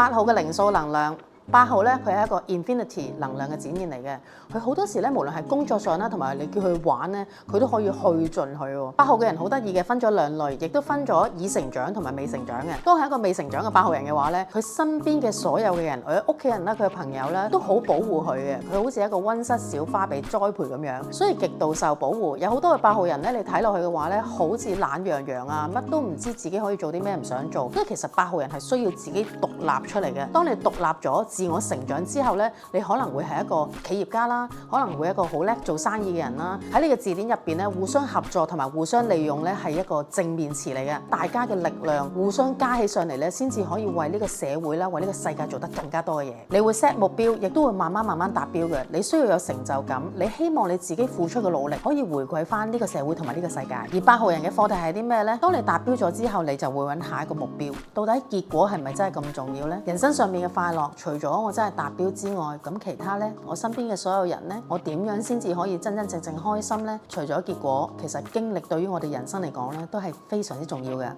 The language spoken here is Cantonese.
8號嘅靈數能量。8號咧，佢係一個 infinity 能量嘅展現嚟嘅。佢好多時咧，無論係工作上啦，同埋你叫佢玩咧，佢都可以去盡佢喎。8號嘅人好得意嘅，分咗兩類，亦都分咗已成長同埋未成長嘅。當係一個未成長嘅8號人嘅話咧，佢身邊嘅所有嘅人，佢屋企人啦，佢嘅朋友啦，都好保護佢嘅。佢好似一個溫室小花被栽培咁樣，所以極度受保護。有好多嘅8號人咧，你睇落去嘅話咧，好似懶洋洋啊，乜都唔知自己可以做啲咩，唔想做。因為其實8號人係需要自己獨立出嚟嘅。當你獨立咗，自我成長之後咧，你可能會係一個企業家啦，可能會一個好叻做生意嘅人啦。喺你嘅字典入邊咧，互相合作同埋互相利用咧係一個正面詞嚟嘅。大家嘅力量互相加起上嚟咧，先至可以為呢個社會啦，為呢個世界做得更加多嘅嘢。你會 set 目標，亦都會慢慢達標嘅。你需要有成就感，你希望你自己付出嘅努力可以回饋翻呢個社會同埋呢個世界。而8號人嘅課題係啲咩呢？當你達標咗之後，你就會揾下一個目標。到底結果係咪真係咁重要呢？人生上面嘅快樂，除咗我真係達標之外，咁其他呢？我身邊嘅所有人呢？我點樣先至可以真真正正開心呢？除咗結果，其實經歷對於我哋人生嚟講呢，都係非常之重要嘅。